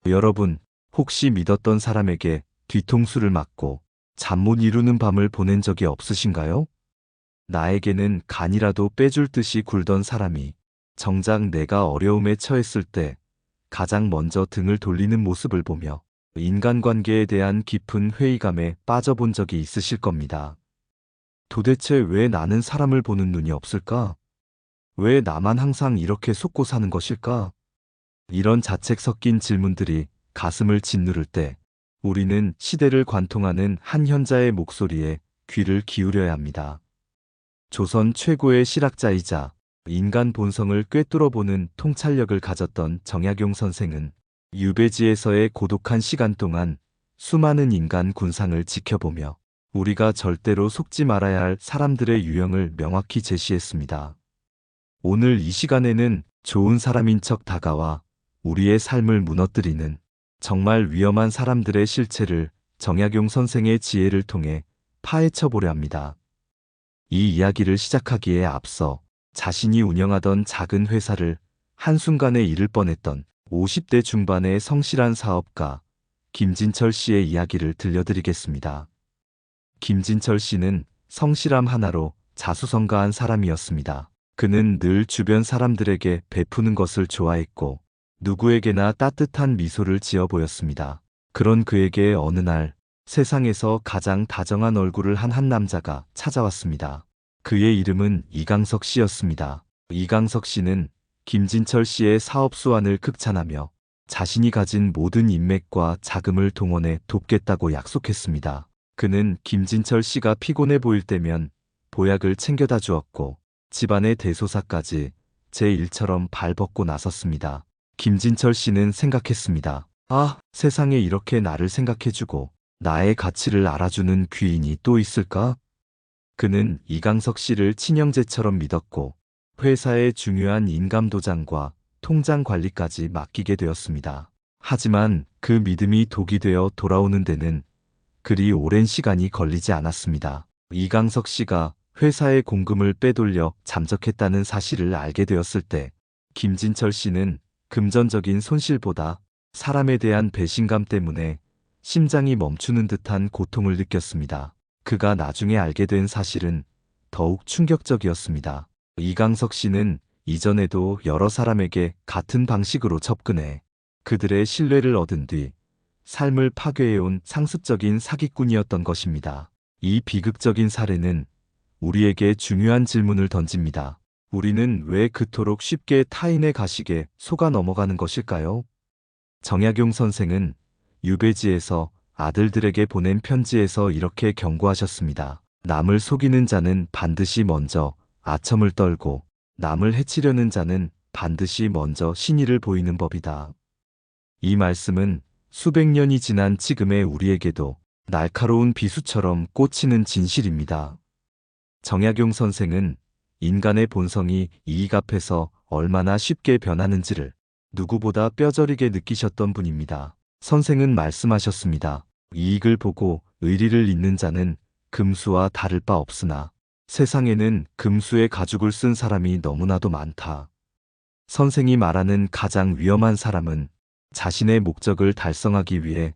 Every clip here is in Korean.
여러분, 혹시 믿었던 사람에게 뒤통수를 맞고 잠 못 이루는 밤을 보낸 적이 없으신가요? 나에게는 간이라도 빼줄 듯이 굴던 사람이 정작 내가 어려움에 처했을 때 가장 먼저 등을 돌리는 모습을 보며 인간관계에 대한 깊은 회의감에 빠져본 적이 있으실 겁니다. 도대체 왜 나는 사람을 보는 눈이 없을까? 왜 나만 항상 이렇게 속고 사는 것일까? 이런 자책 섞인 질문들이 가슴을 짓누를 때 우리는 시대를 관통하는 한 현자의 목소리에 귀를 기울여야 합니다. 조선 최고의 실학자이자 인간 본성을 꿰뚫어보는 통찰력을 가졌던 정약용 선생은 유배지에서의 고독한 시간 동안 수많은 인간 군상을 지켜보며 우리가 절대로 속지 말아야 할 사람들의 유형을 명확히 제시했습니다. 오늘 이 시간에는 좋은 사람인 척 다가와 우리의 삶을 무너뜨리는 정말 위험한 사람들의 실체를 정약용 선생의 지혜를 통해 파헤쳐보려 합니다. 이 이야기를 시작하기에 앞서 자신이 운영하던 작은 회사를 한순간에 잃을 뻔했던 50대 중반의 성실한 사업가 김진철 씨의 이야기를 들려드리겠습니다. 김진철 씨는 성실함 하나로 자수성가한 사람이었습니다. 그는 늘 주변 사람들에게 베푸는 것을 좋아했고 누구에게나 따뜻한 미소를 지어 보였습니다. 그런 그에게 어느 날 세상에서 가장 다정한 얼굴을 한 남자가 찾아왔습니다. 그의 이름은 이강석 씨였습니다. 이강석 씨는 김진철 씨의 사업 수완을 극찬하며 자신이 가진 모든 인맥과 자금을 동원해 돕겠다고 약속했습니다. 그는 김진철 씨가 피곤해 보일 때면 보약을 챙겨다 주었고 집안의 대소사까지 제 일처럼 발벗고 나섰습니다. 김진철 씨는 생각했습니다. 아, 세상에 이렇게 나를 생각해주고 나의 가치를 알아주는 귀인이 또 있을까? 그는 이강석 씨를 친형제처럼 믿었고 회사의 중요한 인감 도장과 통장 관리까지 맡기게 되었습니다. 하지만 그 믿음이 독이 되어 돌아오는 데는 그리 오랜 시간이 걸리지 않았습니다. 이강석 씨가 회사의 공금을 빼돌려 잠적했다는 사실을 알게 되었을 때 김진철 씨는 금전적인 손실보다 사람에 대한 배신감 때문에 심장이 멈추는 듯한 고통을 느꼈습니다. 그가 나중에 알게 된 사실은 더욱 충격적이었습니다. 이강석 씨는 이전에도 여러 사람에게 같은 방식으로 접근해 그들의 신뢰를 얻은 뒤 삶을 파괴해온 상습적인 사기꾼이었던 것입니다. 이 비극적인 사례는 우리에게 중요한 질문을 던집니다. 우리는 왜 그토록 쉽게 타인의 가식에 속아 넘어가는 것일까요? 정약용 선생은 유배지에서 아들들에게 보낸 편지에서 이렇게 경고하셨습니다. 남을 속이는 자는 반드시 먼저 아첨을 떨고 남을 해치려는 자는 반드시 먼저 신의를 보이는 법이다. 이 말씀은 수백 년이 지난 지금의 우리에게도 날카로운 비수처럼 꽂히는 진실입니다. 정약용 선생은 인간의 본성이 이익 앞에서 얼마나 쉽게 변하는지를 누구보다 뼈저리게 느끼셨던 분입니다. 선생은 말씀하셨습니다. 이익을 보고 의리를 잇는 자는 금수와 다를 바 없으나 세상에는 금수의 가죽을 쓴 사람이 너무나도 많다. 선생이 말하는 가장 위험한 사람은 자신의 목적을 달성하기 위해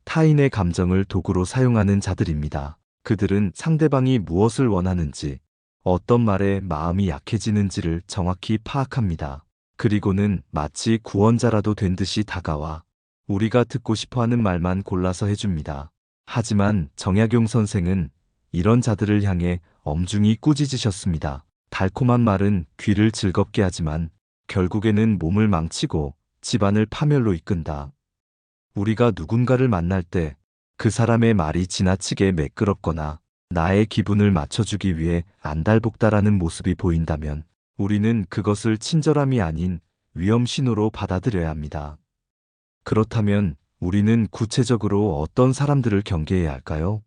타인의 감정을 도구로 사용하는 자들입니다. 그들은 상대방이 무엇을 원하는지, 어떤 말에 마음이 약해지는지를 정확히 파악합니다. 그리고는 마치 구원자라도 된 듯이 다가와 우리가 듣고 싶어하는 말만 골라서 해줍니다. 하지만 정약용 선생은 이런 자들을 향해 엄중히 꾸짖으셨습니다. 달콤한 말은 귀를 즐겁게 하지만 결국에는 몸을 망치고 집안을 파멸로 이끈다. 우리가 누군가를 만날 때 그 사람의 말이 지나치게 매끄럽거나 나의 기분을 맞춰주기 위해 안달복달하는 모습이 보인다면 우리는 그것을 친절함이 아닌 위험 신호로 받아들여야 합니다. 그렇다면 우리는 구체적으로 어떤 사람들을 경계해야 할까요?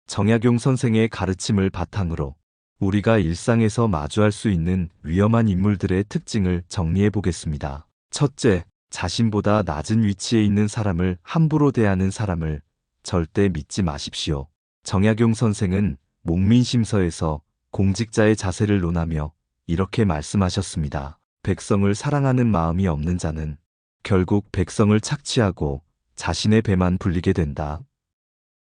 정약용 선생의 가르침을 바탕으로 우리가 일상에서 마주할 수 있는 위험한 인물들의 특징을 정리해 보겠습니다. 첫째, 자신보다 낮은 위치에 있는 사람을 함부로 대하는 사람을 절대 믿지 마십시오. 정약용 선생은 목민심서에서 공직자의 자세를 논하며 이렇게 말씀하셨습니다. 백성을 사랑하는 마음이 없는 자는 결국 백성을 착취하고 자신의 배만 불리게 된다.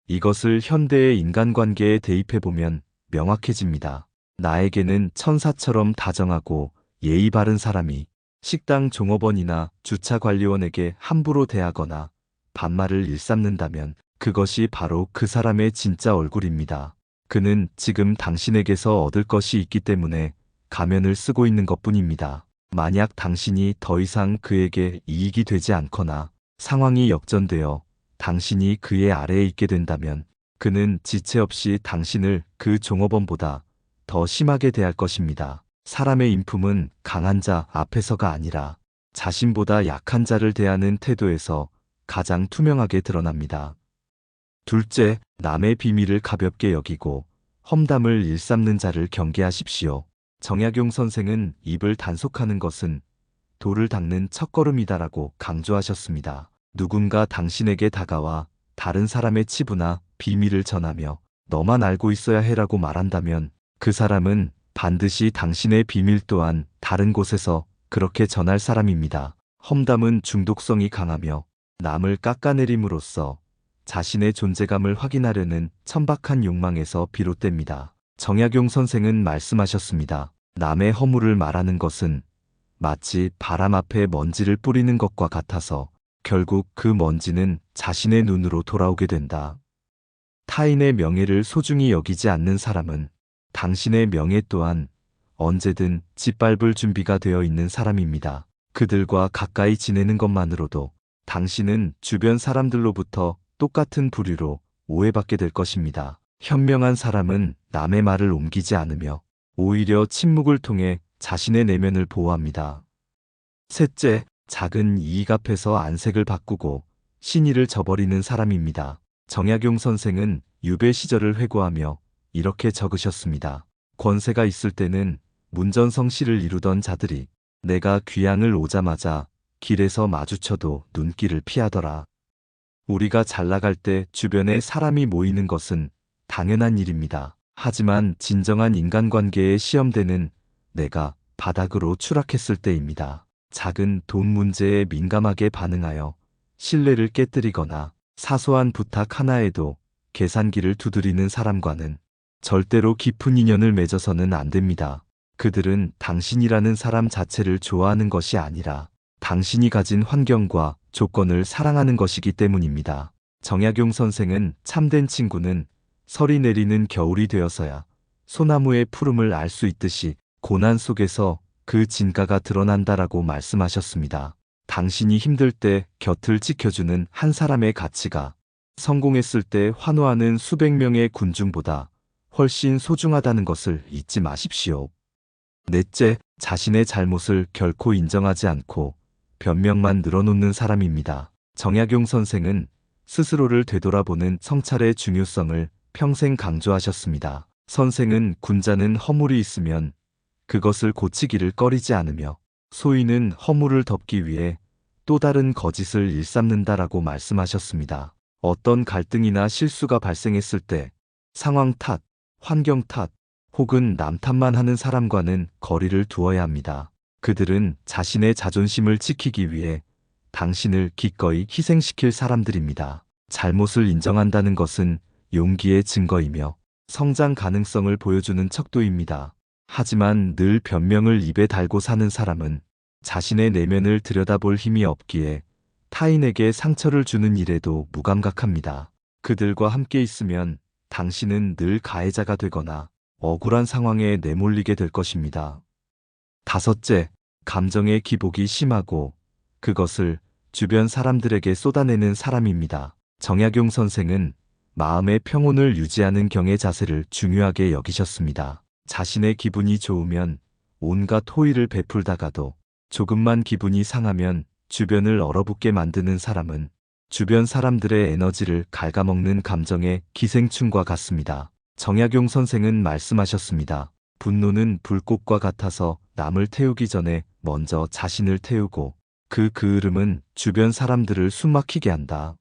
이것을 현대의 인간관계에 대입해보면 명확해집니다. 나에게는 천사처럼 다정하고 예의 바른 사람이 식당 종업원이나 주차관리원에게 함부로 대하거나 반말을 일삼는다면 그것이 바로 그 사람의 진짜 얼굴입니다. 그는 지금 당신에게서 얻을 것이 있기 때문에 가면을 쓰고 있는 것뿐입니다. 만약 당신이 더 이상 그에게 이익이 되지 않거나 상황이 역전되어 당신이 그의 아래에 있게 된다면 그는 지체 없이 당신을 그 종업원보다 더 심하게 대할 것입니다. 사람의 인품은 강한 자 앞에서가 아니라 자신보다 약한 자를 대하는 태도에서 가장 투명하게 드러납니다. 둘째, 남의 비밀을 가볍게 여기고 험담을 일삼는 자를 경계하십시오. 정약용 선생은 입을 단속하는 것은 돌을 닦는 첫걸음이다라고 강조하셨습니다. 누군가 당신에게 다가와 다른 사람의 치부나 비밀을 전하며 너만 알고 있어야 해라고 말한다면 그 사람은 반드시 당신의 비밀 또한 다른 곳에서 그렇게 전할 사람입니다. 험담은 중독성이 강하며 남을 깎아내림으로써 자신의 존재감을 확인하려는 천박한 욕망에서 비롯됩니다. 정약용 선생은 말씀하셨습니다. 남의 허물을 말하는 것은 마치 바람 앞에 먼지를 뿌리는 것과 같아서 결국 그 먼지는 자신의 눈으로 돌아오게 된다. 타인의 명예를 소중히 여기지 않는 사람은 당신의 명예 또한 언제든 짓밟을 준비가 되어 있는 사람입니다. 그들과 가까이 지내는 것만으로도 당신은 주변 사람들로부터 똑같은 부류로 오해받게 될 것입니다. 현명한 사람은 남의 말을 옮기지 않으며 오히려 침묵을 통해 자신의 내면을 보호합니다. 셋째, 작은 이익 앞에서 안색을 바꾸고 신의를 저버리는 사람입니다. 정약용 선생은 유배 시절을 회고하며 이렇게 적으셨습니다. 권세가 있을 때는 문전성시를 이루던 자들이 내가 귀향을 오자마자 길에서 마주쳐도 눈길을 피하더라. 우리가 잘 나갈 때 주변에 사람이 모이는 것은 당연한 일입니다. 하지만 진정한 인간관계의 시험대는 내가 바닥으로 추락했을 때입니다. 작은 돈 문제에 민감하게 반응하여 신뢰를 깨뜨리거나 사소한 부탁 하나에도 계산기를 두드리는 사람과는 절대로 깊은 인연을 맺어서는 안 됩니다. 그들은 당신이라는 사람 자체를 좋아하는 것이 아니라 당신이 가진 환경과 조건을 사랑하는 것이기 때문입니다. 정약용 선생은 참된 친구는 설이 내리는 겨울이 되어서야 소나무의 푸름을 알 수 있듯이 고난 속에서 그 진가가 드러난다라고 말씀하셨습니다. 당신이 힘들 때 곁을 지켜주는 한 사람의 가치가 성공했을 때 환호하는 수백 명의 군중보다 훨씬 소중하다는 것을 잊지 마십시오. 넷째, 자신의 잘못을 결코 인정하지 않고 변명만 늘어놓는 사람입니다. 정약용 선생은 스스로를 되돌아보는 성찰의 중요성을 평생 강조하셨습니다. 선생은 군자는 허물이 있으면 그것을 고치기를 꺼리지 않으며 소인은 허물을 덮기 위해 또 다른 거짓을 일삼는다라고 말씀하셨습니다. 어떤 갈등이나 실수가 발생했을 때 상황 탓, 환경 탓, 혹은 남 탓만 하는 사람과는 거리를 두어야 합니다. 그들은 자신의 자존심을 지키기 위해 당신을 기꺼이 희생시킬 사람들입니다. 잘못을 인정한다는 것은 용기의 증거이며 성장 가능성을 보여주는 척도입니다. 하지만 늘 변명을 입에 달고 사는 사람은 자신의 내면을 들여다볼 힘이 없기에 타인에게 상처를 주는 일에도 무감각합니다. 그들과 함께 있으면 당신은 늘 가해자가 되거나 억울한 상황에 내몰리게 될 것입니다. 다섯째, 감정의 기복이 심하고 그것을 주변 사람들에게 쏟아내는 사람입니다. 정약용 선생은 마음의 평온을 유지하는 경의 자세를 중요하게 여기셨습니다. 자신의 기분이 좋으면 온갖 호의를 베풀다가도 조금만 기분이 상하면 주변을 얼어붙게 만드는 사람은 주변 사람들의 에너지를 갉아먹는 감정의 기생충과 같습니다. 정약용 선생은 말씀하셨습니다. 분노는 불꽃과 같아서 남을 태우기 전에 먼저 자신을 태우고 그 흐름은 주변 사람들을 숨막히게 한다.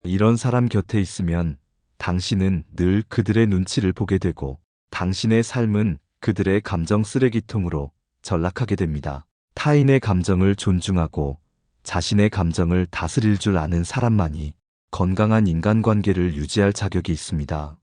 이런 사람 곁에 있으면 당신은 늘 그들의 눈치를 보게 되고 당신의 삶은 그들의 감정 쓰레기통으로 전락하게 됩니다. 타인의 감정을 존중하고 자신의 감정을 다스릴 줄 아는 사람만이 건강한 인간관계를 유지할 자격이 있습니다.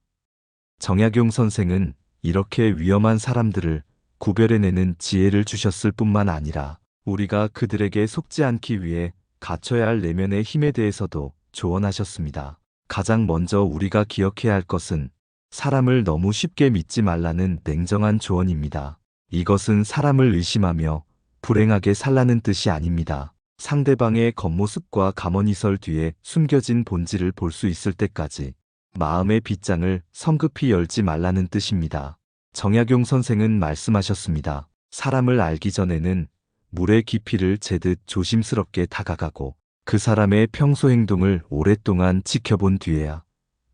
정약용 선생은 이렇게 위험한 사람들을 구별해내는 지혜를 주셨을 뿐만 아니라 우리가 그들에게 속지 않기 위해 갖춰야 할 내면의 힘에 대해서도 조언하셨습니다. 가장 먼저 우리가 기억해야 할 것은 사람을 너무 쉽게 믿지 말라는 냉정한 조언입니다. 이것은 사람을 의심하며 불행하게 살라는 뜻이 아닙니다. 상대방의 겉모습과 가머니설 뒤에 숨겨진 본질을 볼 수 있을 때까지 마음의 빗장을 성급히 열지 말라는 뜻입니다. 정약용 선생은 말씀하셨습니다. 사람을 알기 전에는 물의 깊이를 재듯 조심스럽게 다가가고 그 사람의 평소 행동을 오랫동안 지켜본 뒤에야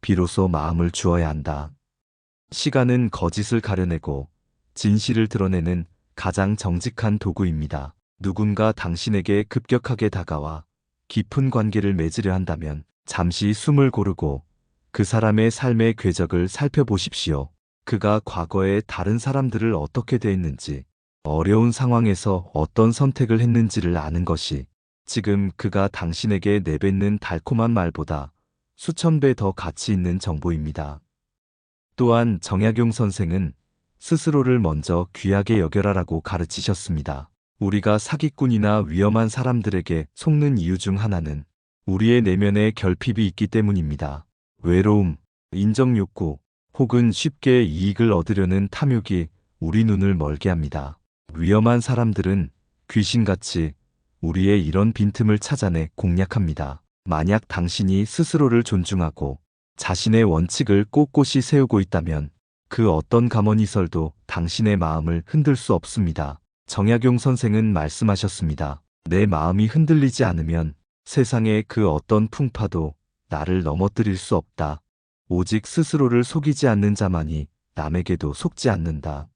비로소 마음을 주어야 한다. 시간은 거짓을 가려내고 진실을 드러내는 가장 정직한 도구입니다. 누군가 당신에게 급격하게 다가와 깊은 관계를 맺으려 한다면 잠시 숨을 고르고 그 사람의 삶의 궤적을 살펴보십시오. 그가 과거에 다른 사람들을 어떻게 대했는지, 어려운 상황에서 어떤 선택을 했는지를 아는 것이 지금 그가 당신에게 내뱉는 달콤한 말보다 수천 배 더 가치 있는 정보입니다. 또한 정약용 선생은 스스로를 먼저 귀하게 여겨라라고 가르치셨습니다. 우리가 사기꾼이나 위험한 사람들에게 속는 이유 중 하나는 우리의 내면에 결핍이 있기 때문입니다. 외로움, 인정욕구, 혹은 쉽게 이익을 얻으려는 탐욕이 우리 눈을 멀게 합니다. 위험한 사람들은 귀신같이 우리의 이런 빈틈을 찾아내 공략합니다. 만약 당신이 스스로를 존중하고 자신의 원칙을 꼿꼿이 세우고 있다면 그 어떤 가머니설도 당신의 마음을 흔들 수 없습니다. 정약용 선생은 말씀하셨습니다. 내 마음이 흔들리지 않으면 세상의 그 어떤 풍파도 나를 넘어뜨릴 수 없다. 오직 스스로를 속이지 않는 자만이 남에게도 속지 않는다.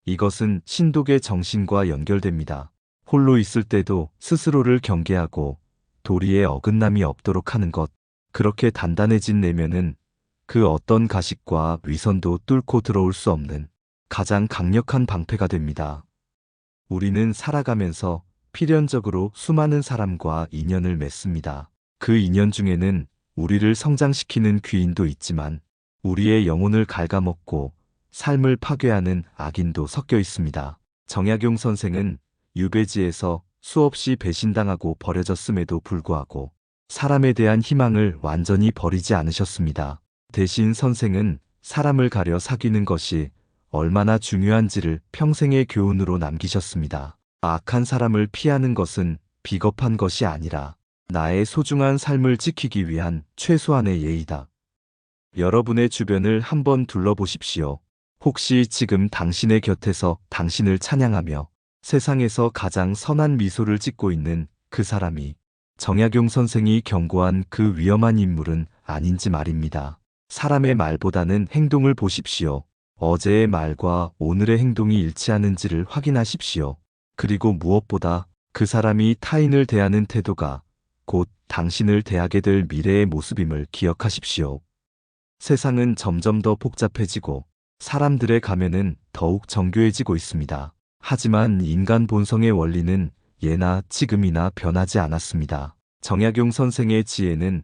이것은 신독의 정신과 연결됩니다. 홀로 있을 때도 스스로를 경계하고 도리에 어긋남이 없도록 하는 것. 그렇게 단단해진 내면은 그 어떤 가식과 위선도 뚫고 들어올 수 없는 가장 강력한 방패가 됩니다. 우리는 살아가면서 필연적으로 수많은 사람과 인연을 맺습니다. 그 인연 중에는 우리를 성장시키는 귀인도 있지만 우리의 영혼을 갉아먹고 삶을 파괴하는 악인도 섞여 있습니다. 정약용 선생은 유배지에서 수없이 배신당하고 버려졌음에도 불구하고 사람에 대한 희망을 완전히 버리지 않으셨습니다. 대신 선생은 사람을 가려 사귀는 것이 얼마나 중요한지를 평생의 교훈으로 남기셨습니다. 악한 사람을 피하는 것은 비겁한 것이 아니라 나의 소중한 삶을 지키기 위한 최소한의 예의다. 여러분의 주변을 한번 둘러보십시오. 혹시 지금 당신의 곁에서 당신을 찬양하며 세상에서 가장 선한 미소를 짓고 있는 그 사람이 정약용 선생이 경고한 그 위험한 인물은 아닌지 말입니다. 사람의 말보다는 행동을 보십시오. 어제의 말과 오늘의 행동이 일치하는지를 확인하십시오. 그리고 무엇보다 그 사람이 타인을 대하는 태도가 곧 당신을 대하게 될 미래의 모습임을 기억하십시오. 세상은 점점 더 복잡해지고 사람들의 가면은 더욱 정교해지고 있습니다. 하지만 인간 본성의 원리는 예나 지금이나 변하지 않았습니다. 정약용 선생의 지혜는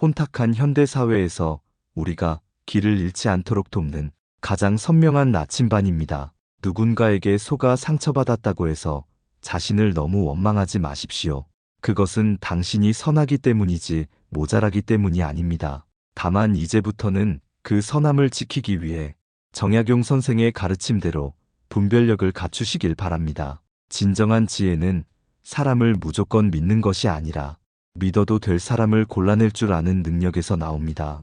혼탁한 현대사회에서 우리가 길을 잃지 않도록 돕는 가장 선명한 나침반입니다. 누군가에게 속아 상처받았다고 해서 자신을 너무 원망하지 마십시오. 그것은 당신이 선하기 때문이지 모자라기 때문이 아닙니다. 다만 이제부터는 그 선함을 지키기 위해 정약용 선생의 가르침대로 분별력을 갖추시길 바랍니다. 진정한 지혜는 사람을 무조건 믿는 것이 아니라 믿어도 될 사람을 골라낼 줄 아는 능력에서 나옵니다.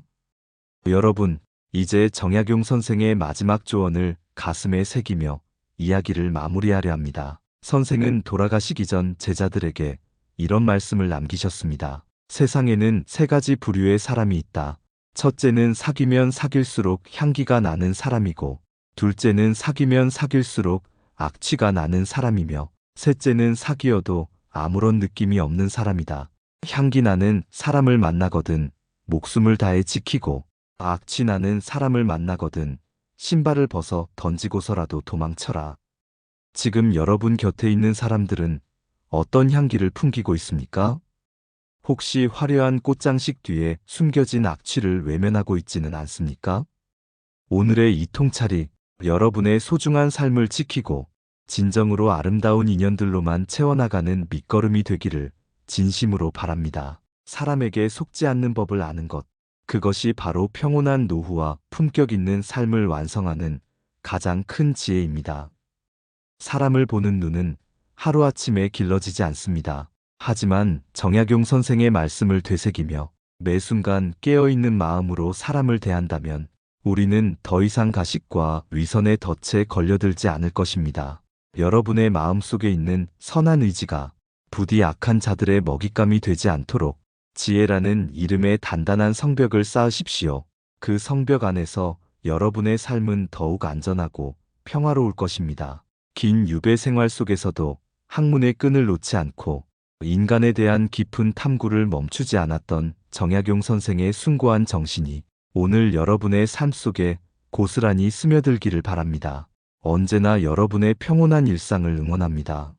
여러분, 이제 정약용 선생의 마지막 조언을 가슴에 새기며 이야기를 마무리하려 합니다. 선생은 돌아가시기 전 제자들에게 이런 말씀을 남기셨습니다. 세상에는 세 가지 부류의 사람이 있다. 첫째는 사귀면 사귈수록 향기가 나는 사람이고, 둘째는 사귀면 사귈수록 악취가 나는 사람이며, 셋째는 사귀어도 아무런 느낌이 없는 사람이다. 향기 나는 사람을 만나거든 목숨을 다해 지키고, 악취 나는 사람을 만나거든 신발을 벗어 던지고서라도 도망쳐라. 지금 여러분 곁에 있는 사람들은 어떤 향기를 풍기고 있습니까? 혹시 화려한 꽃장식 뒤에 숨겨진 악취를 외면하고 있지는 않습니까? 오늘의 이 통찰이 여러분의 소중한 삶을 지키고 진정으로 아름다운 인연들로만 채워나가는 밑거름이 되기를 진심으로 바랍니다. 사람에게 속지 않는 법을 아는 것, 그것이 바로 평온한 노후와 품격 있는 삶을 완성하는 가장 큰 지혜입니다. 사람을 보는 눈은 하루아침에 길러지지 않습니다. 하지만 정약용 선생의 말씀을 되새기며 매 순간 깨어있는 마음으로 사람을 대한다면 우리는 더 이상 가식과 위선의 덫에 걸려들지 않을 것입니다. 여러분의 마음속에 있는 선한 의지가 부디 악한 자들의 먹잇감이 되지 않도록 지혜라는 이름의 단단한 성벽을 쌓으십시오. 그 성벽 안에서 여러분의 삶은 더욱 안전하고 평화로울 것입니다. 긴 유배 생활 속에서도 학문의 끈을 놓지 않고 인간에 대한 깊은 탐구를 멈추지 않았던 정약용 선생의 숭고한 정신이 오늘 여러분의 삶 속에 고스란히 스며들기를 바랍니다. 언제나 여러분의 평온한 일상을 응원합니다.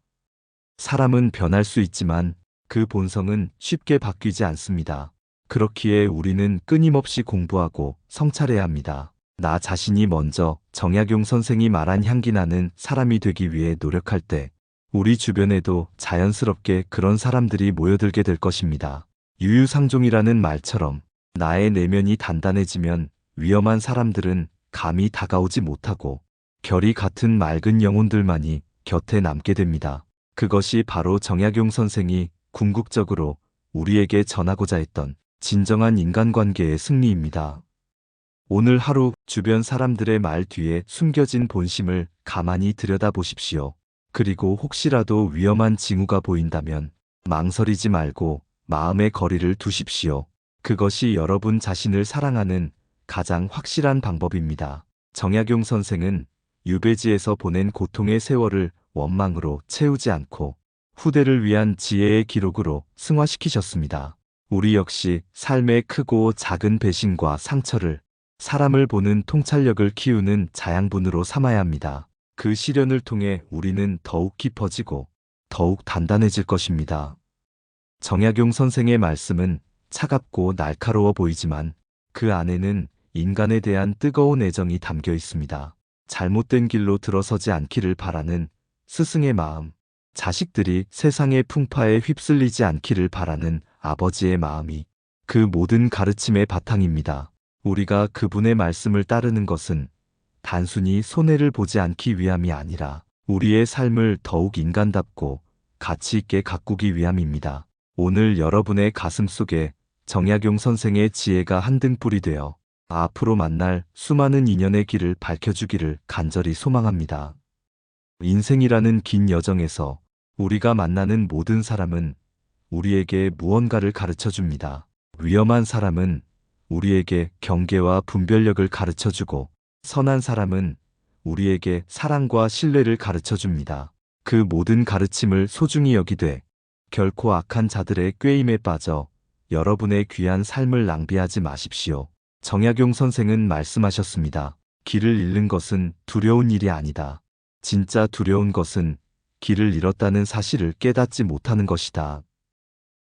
사람은 변할 수 있지만 그 본성은 쉽게 바뀌지 않습니다. 그렇기에 우리는 끊임없이 공부하고 성찰해야 합니다. 나 자신이 먼저 정약용 선생이 말한 향기 나는 사람이 되기 위해 노력할 때 우리 주변에도 자연스럽게 그런 사람들이 모여들게 될 것입니다. 유유상종이라는 말처럼 나의 내면이 단단해지면 위험한 사람들은 감히 다가오지 못하고 결이 같은 맑은 영혼들만이 곁에 남게 됩니다. 그것이 바로 정약용 선생이 궁극적으로 우리에게 전하고자 했던 진정한 인간관계의 승리입니다. 오늘 하루 주변 사람들의 말 뒤에 숨겨진 본심을 가만히 들여다보십시오. 그리고 혹시라도 위험한 징후가 보인다면 망설이지 말고 마음의 거리를 두십시오. 그것이 여러분 자신을 사랑하는 가장 확실한 방법입니다. 정약용 선생은 유배지에서 보낸 고통의 세월을 원망으로 채우지 않고 후대를 위한 지혜의 기록으로 승화시키셨습니다. 우리 역시 삶의 크고 작은 배신과 상처를 사람을 보는 통찰력을 키우는 자양분으로 삼아야 합니다. 그 시련을 통해 우리는 더욱 깊어지고 더욱 단단해질 것입니다. 정약용 선생의 말씀은 차갑고 날카로워 보이지만 그 안에는 인간에 대한 뜨거운 애정이 담겨 있습니다. 잘못된 길로 들어서지 않기를 바라는 스승의 마음, 자식들이 세상의 풍파에 휩쓸리지 않기를 바라는 아버지의 마음이 그 모든 가르침의 바탕입니다. 우리가 그분의 말씀을 따르는 것은 단순히 손해를 보지 않기 위함이 아니라 우리의 삶을 더욱 인간답고 가치 있게 가꾸기 위함입니다. 오늘 여러분의 가슴 속에 정약용 선생의 지혜가 한 등불이 되어 앞으로 만날 수많은 인연의 길을 밝혀주기를 간절히 소망합니다. 인생이라는 긴 여정에서 우리가 만나는 모든 사람은 우리에게 무언가를 가르쳐 줍니다. 위험한 사람은 우리에게 경계와 분별력을 가르쳐 주고 선한 사람은 우리에게 사랑과 신뢰를 가르쳐 줍니다. 그 모든 가르침을 소중히 여기되 결코 악한 자들의 꾀임에 빠져 여러분의 귀한 삶을 낭비하지 마십시오. 정약용 선생은 말씀하셨습니다. 길을 잃는 것은 두려운 일이 아니다. 진짜 두려운 것은 길을 잃었다는 사실을 깨닫지 못하는 것이다.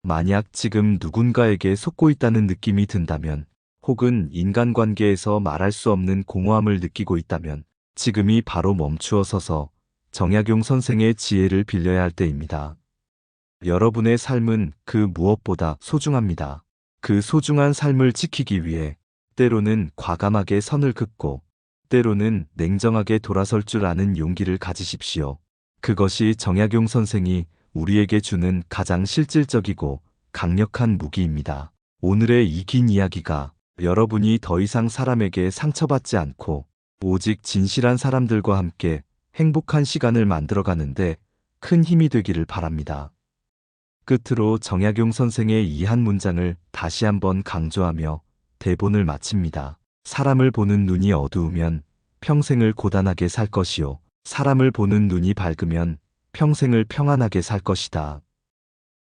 만약 지금 누군가에게 속고 있다는 느낌이 든다면 혹은 인간관계에서 말할 수 없는 공허함을 느끼고 있다면 지금이 바로 멈추어 서서 정약용 선생의 지혜를 빌려야 할 때입니다. 여러분의 삶은 그 무엇보다 소중합니다. 그 소중한 삶을 지키기 위해 때로는 과감하게 선을 긋고 때로는 냉정하게 돌아설 줄 아는 용기를 가지십시오. 그것이 정약용 선생이 우리에게 주는 가장 실질적이고 강력한 무기입니다. 오늘의 이 긴 이야기가 여러분이 더 이상 사람에게 상처받지 않고 오직 진실한 사람들과 함께 행복한 시간을 만들어가는데 큰 힘이 되기를 바랍니다. 끝으로 정약용 선생의 이 한 문장을 다시 한번 강조하며 대본을 마칩니다. 사람을 보는 눈이 어두우면 평생을 고단하게 살 것이요. 사람을 보는 눈이 밝으면 평생을 평안하게 살 것이다.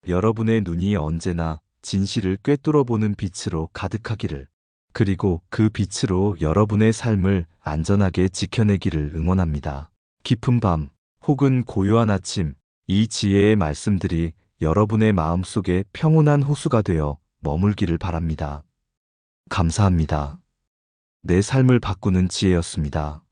여러분의 눈이 언제나 진실을 꿰뚫어 보는 빛으로 가득하기를, 그리고 그 빛으로 여러분의 삶을 안전하게 지켜내기를 응원합니다. 깊은 밤 혹은 고요한 아침, 이 지혜의 말씀들이 여러분의 마음속에 평온한 호수가 되어 머물기를 바랍니다. 감사합니다. 내 삶을 바꾸는 지혜였습니다.